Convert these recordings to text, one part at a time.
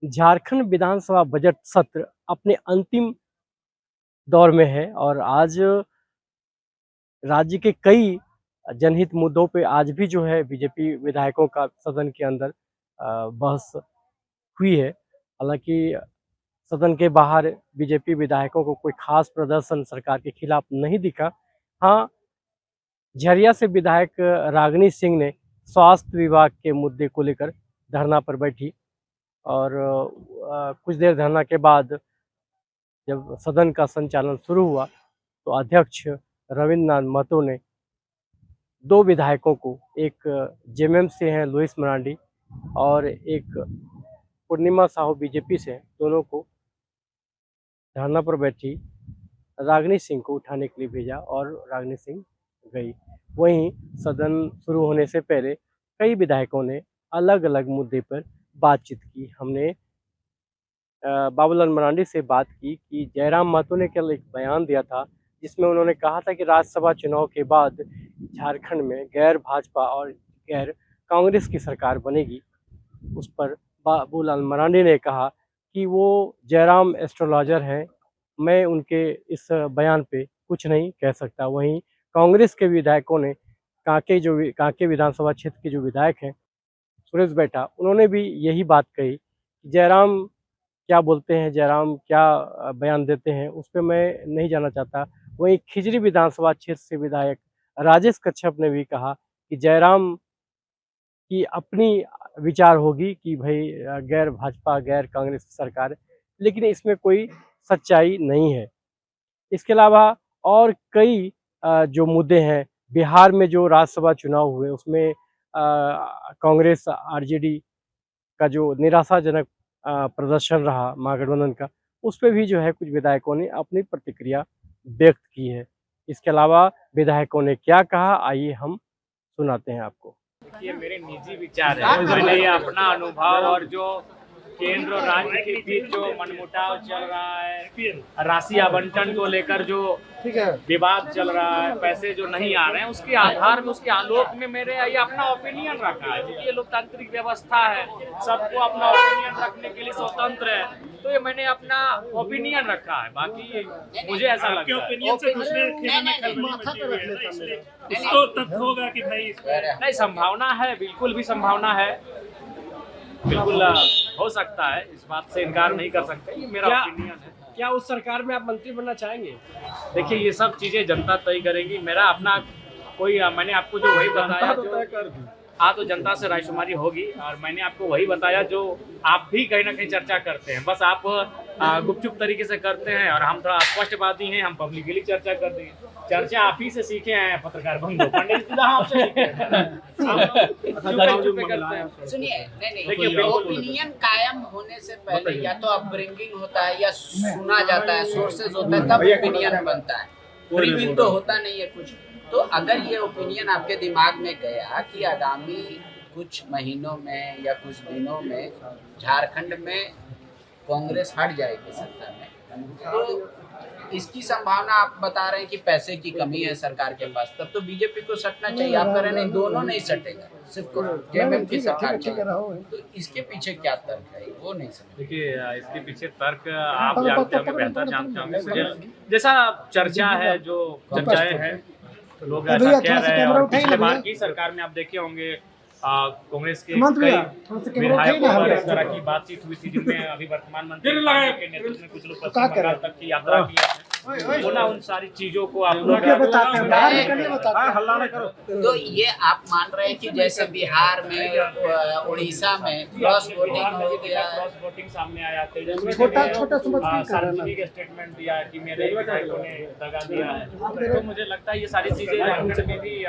झारखंड विधानसभा budget सत्र अपने अंतिम दौर में है और आज राज्य के कई जनहित मुद्दों पे आज भी जो है बीजेपी विधायकों का सदन के अंदर बहस हुई है। हालांकि सदन के बाहर बीजेपी विधायकों को कोई खास प्रदर्शन सरकार के खिलाफ नहीं दिखा। हाँ, झरिया से विधायक रागिनी सिंह ने स्वास्थ्य विभाग के मुद्दे को लेकर धरना पर बैठी और कुछ देर धरना के बाद जब सदन का संचालन शुरू हुआ तो अध्यक्ष रविन्द्रनाथ महतो ने दो विधायकों को, एक जेएमएम से हैं लुइस मरांडी और एक पूर्णिमा साहू बीजेपी से हैं, दोनों को धरना पर बैठी रागिनी सिंह को उठाने के लिए भेजा और रागिनी सिंह गई। वहीं सदन शुरू होने से पहले कई विधायकों ने अलग अलग मुद्दे पर बातचीत की। हमने बाबूलाल मरांडी से बात की कि जयराम महतो ने कल एक बयान दिया था जिसमें उन्होंने कहा था कि राज्यसभा चुनाव के बाद झारखंड में गैर भाजपा और गैर कांग्रेस की सरकार बनेगी। उस पर बाबूलाल मरांडी ने कहा कि वो जयराम एस्ट्रोलॉजर हैं, मैं उनके इस बयान पे कुछ नहीं कह सकता। वहीं कांग्रेस के विधायकों ने कांके विधानसभा क्षेत्र के जो विधायक हैं सुरेश बैठा, उन्होंने भी यही बात कही कि जयराम क्या बोलते हैं, जयराम क्या बयान देते हैं, उस पर मैं नहीं जाना चाहता। वहीं खिजरी विधानसभा क्षेत्र से विधायक राजेश कच्छप ने भी कहा कि जयराम की अपनी विचार होगी कि भाई गैर भाजपा गैर कांग्रेस की सरकार है, लेकिन इसमें कोई सच्चाई नहीं है। इसके अलावा और कई जो मुद्दे हैं, बिहार में जो राज्यसभा चुनाव हुए उसमें कांग्रेस आरजेडी का जो निराशाजनक प्रदर्शन रहा महागठबंधन का, उस पे भी जो है कुछ विधायकों ने अपनी प्रतिक्रिया व्यक्त की है। इसके अलावा विधायकों ने क्या कहा, आइए हम सुनाते हैं आपको। ये मेरे निजी विचार है, मैंने ये अपना अनुभव और जो केंद्र और राज्य के बीच जो मनमुटाव चल रहा है, राशि आवंटन को लेकर जो विवाद चल रहा है, पैसे जो नहीं आ रहे हैं, उसके आधार में, उसके आलोक में मेरे ये अपना ओपिनियन रखा है। क्योंकि ये लोकतांत्रिक व्यवस्था है, सबको अपना ओपिनियन रखने के लिए स्वतंत्र है, तो ये मैंने अपना ओपिनियन रखा है। बाकी मुझे ऐसा लगता है ओपिनियन से दूसरे खेल में इसको तथ्य होगा कि भाई नहीं, संभावना है, बिल्कुल भी संभावना है, बिल्कुल हो सकता है, इस बात से इनकार नहीं कर सकते। ये मेरा ओपिनियन है। क्या उस सरकार में आप मंत्री बनना चाहेंगे? देखिए, ये सब चीजें जनता तय करेगी। मेरा अपना कोई, मैंने आपको जो वही बताया, जो तो जनता से रायशुमारी होगी, और मैंने आपको वही बताया जो आप भी कहीं ना कहीं चर्चा करते हैं। बस आप गुपचुप तरीके से करते हैं और हम थोड़ा स्पष्टवादी हैं, हम पब्लिकली चर्चा कर देंगे। चर्चा आप ही से सीखे हैं पत्रकार बंधु, पंडित जी आपसे सीखे हैं। सुनिए, नहीं, ओपिनियन कायम होने से पहले या तो अपब्रिंगिंग होता है या सुना जाता है, सोर्सेज होता है, तब ओपिनियन बनता है। रिवील तो होता नहीं है कुछ। तो अगर ये ओपिनियन आपके दिमाग में गया कि आगामी कुछ महीनों में या कुछ दिनों में झारखंड में कांग्रेस हट जाएगी सत्ता में, तो इसकी संभावना आप बता रहे हैं कि पैसे की कमी है सरकार के पास, तब तो बीजेपी को सटना चाहिए। आप कह रहे नहीं, दोनों नहीं सटेगा, सिर्फ जेएमएम की सरकार। तो इसके पीछे क्या तर्क है, वो नहीं समझ। देखिए, इसके पीछे तर्क आप जानते होंगे, बेहतर जानते होंगे। जैसा चर्चा है, जो चर्चाएं हैं, लोग ऐसा कह रहे हैं। और पिछले बार की सरकार में आप देखे होंगे कांग्रेस के कई विधायकों पर इस तरह की बातचीत हुई थी, जिनमें अभी वर्तमान मंत्री के नेतृत्व में कुछ लोग पश्चिम बंगाल तक की यात्रा की है। उन सारी चीजों को आप लोग तो ये आप मान रहे हैं कि जैसे बिहार में, उड़ीसा में क्रॉस वोटिंग हो गया, क्रॉस वोटिंग सामने आया, सार्वजनिक स्टेटमेंट दिया कि मेरे विधायकों ने दगा दिया है। तो मुझे लगता है ये सारी चीजें झारखंड में भी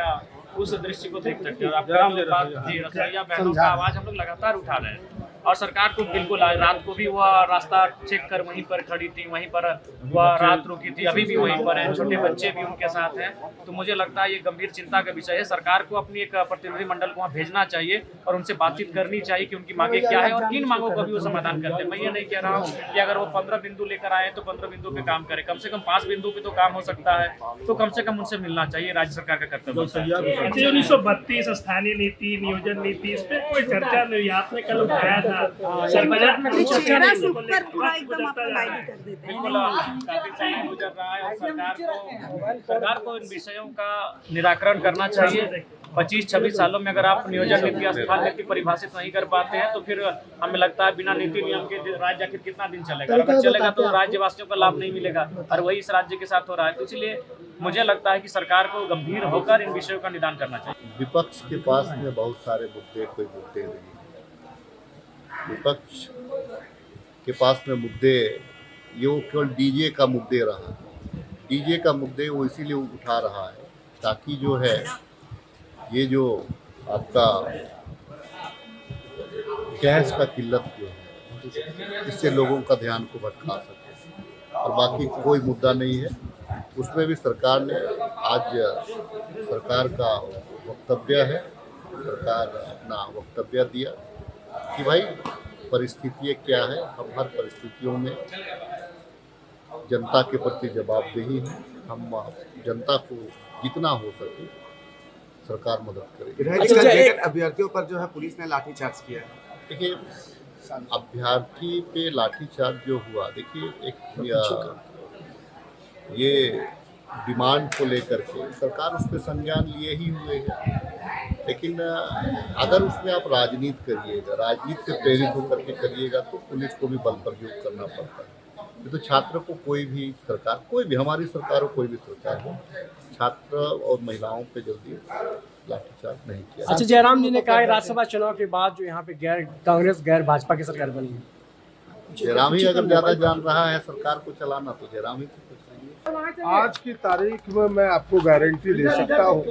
उस दृश्य को देख सकते हैं। रसोईया बहनों का आवाज हम लोग लगातार उठा रहे हैं, और सरकार को बिल्कुल, रात को भी वह रास्ता चेक कर वहीं पर खड़ी थी, वहीं पर वह रात रुकी थी, अभी भी वहीं पर है, छोटे बच्चे भी उनके साथ हैं। तो मुझे लगता है ये गंभीर चिंता का विषय है। सरकार को अपनी एक प्रतिनिधि मंडल को वहाँ भेजना चाहिए और उनसे बातचीत करनी चाहिए कि उनकी मांगे क्या है और किन मांगों का भी वो समाधान करते हैं। मैं ये नहीं कह रहा हूँ कि अगर वो 15 बिंदु लेकर आए तो 15 बिंदु पे काम करें, कम से कम 5 बिंदु पे तो काम हो सकता है, तो कम से कम उनसे मिलना चाहिए। राज्य सरकार का कर्तव्य है। 1932 स्थानीय नीति, नियोजन नीति, इस पर कोई चर्चा नहीं। आपने कल उठाया सर बजट में कुछ चर्चा चेहरा नहीं से है। ऊपर पूरा एकदम आपको गाइड कर देते हैं। बिल्कुल काफी समय गुजर रहा है और सरकार को इन विषयों का निराकरण करना चाहिए। 25-26 सालों में अगर आप नियोजन नीति स्थान नीति परिभाषित नहीं कर पाते हैं तो फिर हमें लगता है बिना नीति नियम के राज्य आखिर कितना दिन चलेगा। अगर चलेगा तो राज्यवासियों को लाभ नहीं मिलेगा और वही इस राज्य के साथ हो रहा है। तो इसलिए मुझे लगता है कि सरकार को गंभीर होकर इन विषयों का निदान करना चाहिए। विपक्ष के पास में बहुत सारे मुद्दे कोई मुद्दे नहीं हैं। विपक्ष के पास में मुद्दे ये वो केवल डीजे का मुद्दे रहा। डीजे का मुद्दे वो इसीलिए उठा रहा है ताकि जो है ये जो आपका गैस का किल्लत जो है इससे लोगों का ध्यान को भटका सके और बाकी कोई मुद्दा नहीं है। उसमें भी सरकार ने आज सरकार का वक्तव्य है, सरकार अपना वक्तव्य दिया कि भाई परिस्थितियाँ क्या है, हम हर परिस्थितियों में जनता के प्रति जवाबदेही है। हम जनता को जितना हो सके सरकार मदद करेगी। विधायक जगह अभ्यर्थियों पर जो है पुलिस ने लाठीचार्ज किया है। देखिए अभ्यर्थी पे लाठीचार्ज जो हुआ, देखिए एक ये डिमांड को लेकर के सरकार उस पर संज्ञान लिए ही हुए है, लेकिन अगर उसमें आप राजनीति करिएगा, राजनीति से प्रेरित होकर के करिएगा तो पुलिस को भी बल प्रयोग करना पड़ता है। तो छात्र को कोई भी सरकार, कोई भी हमारी सरकार हो, कोई भी सरकार हो, छात्र और महिलाओं पे जल्दी लाठीचार्ज नहीं किया। अच्छा, जयराम जी ने कहा राज्यसभा चुनाव के बाद जो यहाँ पे कांग्रेस गैर भाजपा की सरकार बनी है। जयराम ही अगर ज्यादा जान रहा है सरकार को चलाना तो जयराम ही से पूछिए। आज की तारीख में मैं आपको गारंटी दे सकता हूँ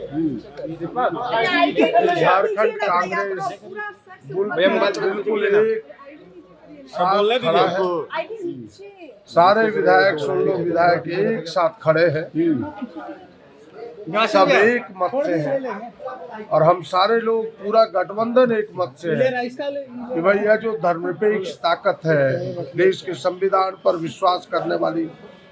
झारखंड कांग्रेस बिल्कुल एक साथ खड़ा है। सारे विधायक, 16 विधायक एक साथ खड़े हैं, सब एक मत से हैं और हम सारे लोग पूरा गठबंधन एक मत से है कि भाई यह जो धर्मनिरपेक्ष ताकत है, देश के संविधान पर विश्वास करने वाली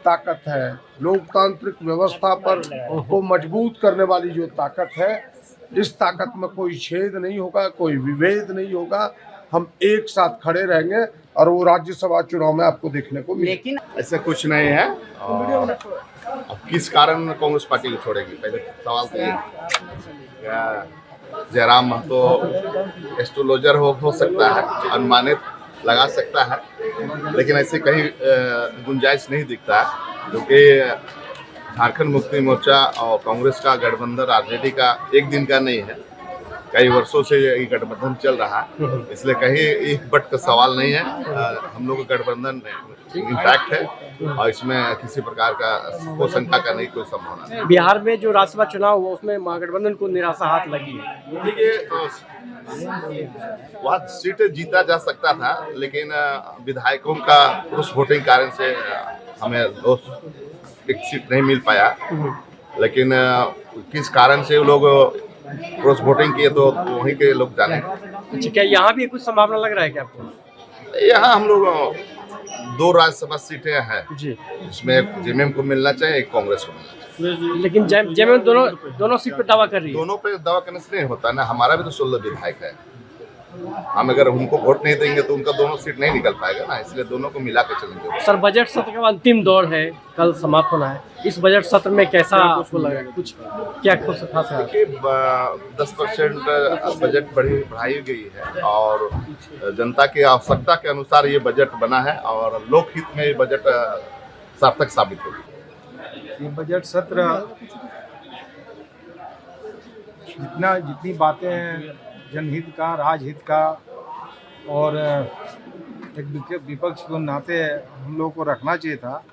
ताकत है, लोकतांत्रिक व्यवस्था पर को मजबूत करने वाली जो ताकत है, इस ताकत में कोई छेद नहीं होगा, कोई विभेद नहीं होगा। हम एक साथ खड़े रहेंगे और वो राज्यसभा चुनाव में आपको देखने को मिलेगा। लेकिन ऐसा कुछ नहीं है। अब किस कारण कांग्रेस पार्टी को छोड़ेगी, पहले सवाल तो ये। क्या जयराम महतो एस्ट्रोलॉजर हो सकता है, अनुमानित लगा सकता है, लेकिन ऐसे कहीं गुंजाइश नहीं दिखता है, क्योंकि झारखंड मुक्ति मोर्चा और कांग्रेस का गठबंधन राजनीति का एक दिन का नहीं है, कई वर्षों से ये गठबंधन चल रहा है, इसलिए कहीं एक बट का सवाल नहीं है। हम लोग का गठबंधन इंटैक्ट है और इसमें किसी प्रकार का कोई शंका का नहीं, कोई संभावना नहीं। बिहार में जो राज्यसभा चुनाव हुआ उसमें महागठबंधन को निराशा हाथ लगी है। देखिए वहाँ सीटें जीता जा सकता था, लेकिन विधायकों का उस वोटिंग कारण से हमें एक सीट नहीं मिल पाया। लेकिन किस कारण से वो लोग क्रॉस वोटिंग किए तो वहीं के लोग जाने। अच्छा, क्या यहाँ भी कुछ संभावना लग रहा है क्या आपको? यहाँ हम लोग 2 राज्यसभा सीटें हैं जी, इसमें जेएमएम को मिलना चाहिए, एक कांग्रेस को मिलना चाहिए। लेकिन जेएमएम दोनों सीट पे दावा कर रही है। दोनों पे दावा करने से नहीं होता ना, हमारा भी तो 16 विधायक है। हम अगर उनको वोट नहीं देंगे तो उनका दोनों सीट नहीं निकल पाएगा ना, इसलिए दोनों को मिला के चलेंगे। सर, बजट सत्र का अंतिम दौर है, कल समाप्त होना है। इस बजट सत्र में कैसा आपको लगा, कुछ क्या कुछ खास है? देखिए 10% बजट बढ़ाई गई है और जनता की आवश्यकता के अनुसार ये बजट बना है और लोकहित में ये बजट सार्थक साबित होगी। ये बजट सत्र जितनी बातें हैं जनहित का, राजहित का और एक विपक्ष को नाते हम लोगों को रखना चाहिए था,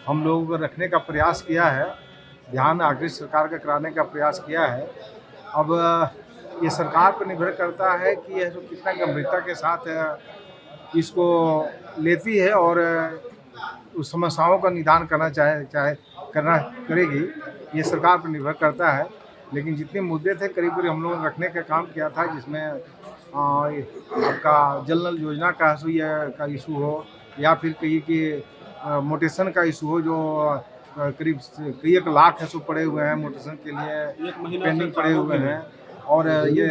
हम लोगों को रखने का प्रयास किया है, ध्यान आगे सरकार का कराने का प्रयास किया है। अब ये सरकार पर निर्भर करता है कि यह कितना गंभीरता के साथ इसको लेती है और उस समस्याओं का निदान करना करेगी, ये सरकार पर निर्भर करता है। लेकिन जितने मुद्दे थे करीब हम लोगों ने रखने का काम किया था, जिसमें आपका जल नल योजना का इशू हो या फिर कहीं कि मोटेशन का इशू हो, जो करीब कई 1 लाख है सो पड़े हुए हैं मोटेशन के लिए पेंडिंग पड़े हुए हैं, और ये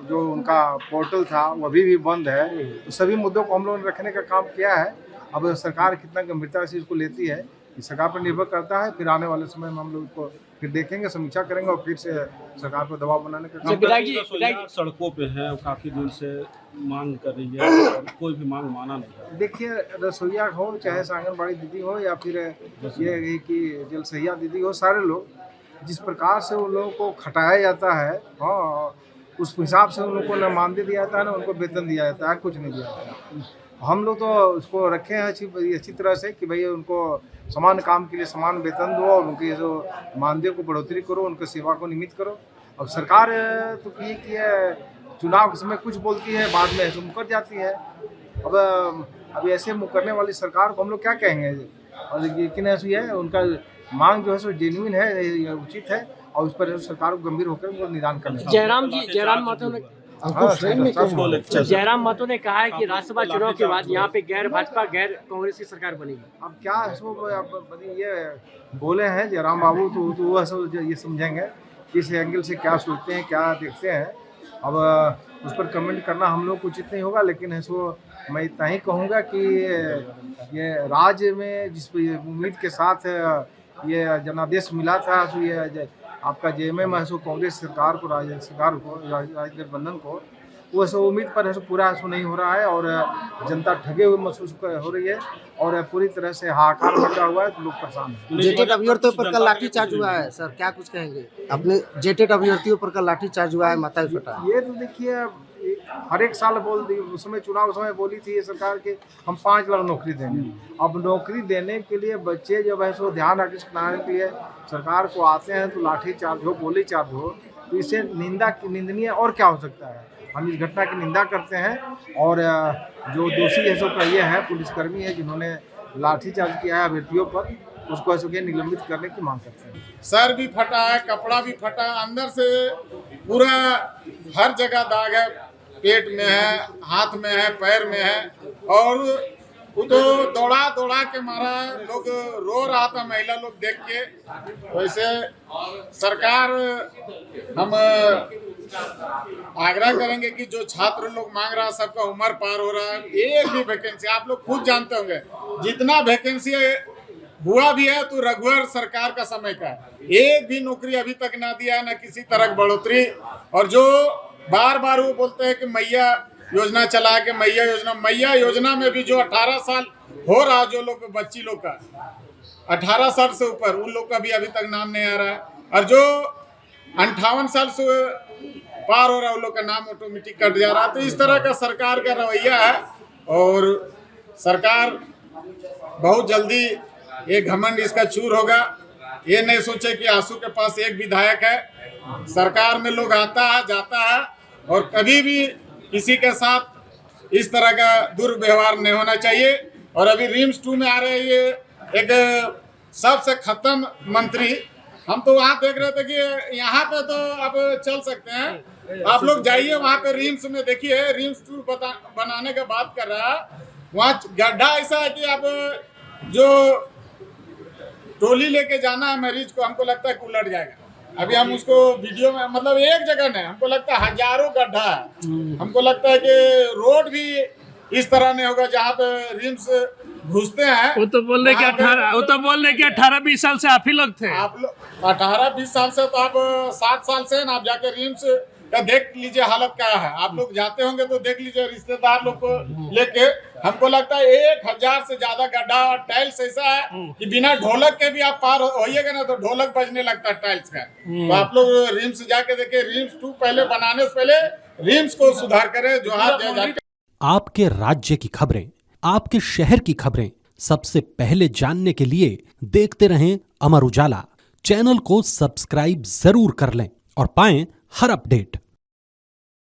जो उनका पोर्टल था वो अभी भी बंद है। तो सभी मुद्दों को हम लोगों ने रखने का काम किया है। अब सरकार कितना गंभीरता से इसको लेती है ये सरकार पर निर्भर करता है। फिर आने वाले समय में हम लोग इसको फिर देखेंगे, समीक्षा करेंगे और फिर से सरकार पर दबाव बनाने का काम विधायक सड़कों पे है और काफी दिन से मांग कर रही है और कोई भी मांग माना नहीं। देखिए, रसोईया हो चाहे आंगनबाड़ी दीदी हो या फिर ये कि जलसहिया दीदी हो, सारे लोग जिस प्रकार से उन लोगों को खटाया जाता है, हाँ, उस हिसाब से उन लोगों को न मानदेय दिया जाता है, ना उनको वेतन दिया जाता है, कुछ नहीं दिया जाता है। हम लोग तो उसको रखे हैं अच्छी तरह से कि भाई उनको समान काम के लिए समान वेतन दो और उनके जो मानदेय को बढ़ोतरी करो, उनकी सेवा को नियमित करो। अब सरकार तो कि चुनाव के समय कुछ बोलती है, बाद में ऐसे मुकर जाती है। अब ऐसे मुकरने वाली सरकार को हम लोग क्या कहेंगे। और लेकिन ऐसी है, उनका मांग जो है सो जेन्युइन है, उचित है और उस पर सरकार को गंभीर होकर उनको निदान करना चाहिए। जयराम महतो ने कहा है कि राज्यसभा चुनाव के बाद यहाँ पे गैर भाजपा गैर कांग्रेस की सरकार बनेगी। अब क्या इसको ये बोले हैं जयराम बाबू, तो वह ये समझेंगे किस एंगल से क्या सोचते हैं, क्या देखते हैं। अब उस पर कमेंट करना हम लोग को उचित नहीं होगा, लेकिन इसको मैं इतना ही कहूँगा कि ये राज्य में जिस उम्मीद के साथ ये जनादेश मिला था, तो ये आपका जेएमएम है सो कांग्रेस सरकार को राज्य गठबंधन को वो सब उम्मीद पर है सो पूरा ऐसा नहीं हो रहा है और जनता ठगे हुए महसूस हो रही है और पूरी तरह से हाहाकार मचा हुआ है। तो लोग परेशान हैं। जेटेड अभ्यर्थियों पर कल लाठीचार्ज हुआ है सर, क्या कुछ कहेंगे? अपने जेटेड अभ्यर्थियों पर कल लाठीचार्ज हुआ है, माथा फटा। ये तो देखिए हर एक साल उस समय चुनाव समय बोली थी ये सरकार के हम 5 लाख नौकरी देंगे। अब नौकरी देने के लिए बच्चे जब है सो ध्यान आकृष्ट कराने के लिए सरकार को आते हैं तो लाठी चार्ज हो, गोली चार्ज हो, तो इसे निंदनीय और क्या हो सकता है। हम इस घटना की निंदा करते हैं और जो दोषी है सो ये है पुलिसकर्मी है जिन्होंने लाठीचार्ज किया है अभ्यर्थियों पर, उसको ऐसे निलंबित करने की मांग करते हैं। सर भी फटा है, कपड़ा भी फटा, अंदर से पूरा हर जगह दाग है, पेट में है, हाथ में है, पैर में है और वो तो दौड़ा के मारा। लोग रो रहा था महिला लोग देख के। वैसे सरकार हम आग्रह करेंगे कि जो छात्र लोग मांग रहा है सबका उम्र पार हो रहा है, एक भी वैकेंसी आप लोग खुद जानते होंगे जितना वैकेंसी हुआ भी है तो रघुवर सरकार का समय का है। एक भी नौकरी अभी तक ना दिया, ना किसी तरह की बढ़ोतरी। और जो बार बार वो बोलते हैं कि मैया योजना चला के मैया योजना में भी जो 18 साल हो रहा, जो लोग बच्ची लोग का 18 साल से ऊपर उन लोग का भी अभी तक नाम नहीं आ रहा है और जो 58 साल से पार हो रहा है उन लोग का नाम ऑटोमेटिक कट जा रहा है। तो इस तरह का सरकार का रवैया है और सरकार बहुत जल्दी ये घमंड इसका चूर होगा। ये नहीं सोचे कि आंसू के पास एक विधायक है। सरकार में लोग आता है जाता है और कभी भी किसी के साथ इस तरह का दुर्व्यवहार नहीं होना चाहिए। और अभी रिम्स 2 में आ रहे हैं ये एक सबसे खत्म मंत्री। हम तो वहाँ देख रहे थे कि यहाँ पे तो अब चल सकते हैं, आप लोग जाइए वहाँ पे रिम्स में देखिए। रिम्स 2 बनाने का बात कर रहा है, वहाँ गड्ढा ऐसा है कि अब जो टोली लेके जाना है मरीज को, हमको लगता है उलट जाएगा। अभी हम उसको वीडियो में मतलब एक जगह नहीं, हमको लगता है हजारों गड्ढा है। हमको लगता है कि रोड भी इस तरह नहीं होगा जहाँ पे रिम्स घुसते हैं। वो तो बोल रहे कि 18-20 साल से आप ही लोग थे। आप लोग 18-20 साल से तो आप 7 साल से ना, आप जाके रिम्स का देख लीजिए हालत क्या है। आप लोग जाते होंगे तो देख लीजिए रिश्तेदार लोग को लेके। हमको लगता है 1000 से ज्यादा गड्ढा और टाइल्स ऐसा है कि बिना ढोलक के भी आप पार होइएगा ना तो ढोलक बजने लगता है टाइल्स का। तो आप लोग रिम्स जाके देखिए। रिम्स 2 पहले बनाने से पहले रिम्स को सुधार करे। जो आपके राज्य की खबरें, आपके शहर की खबरें सबसे पहले जानने के लिए देखते रहें अमर उजाला। चैनल को सब्सक्राइब जरूर कर लें और पाएं हर अपडेट।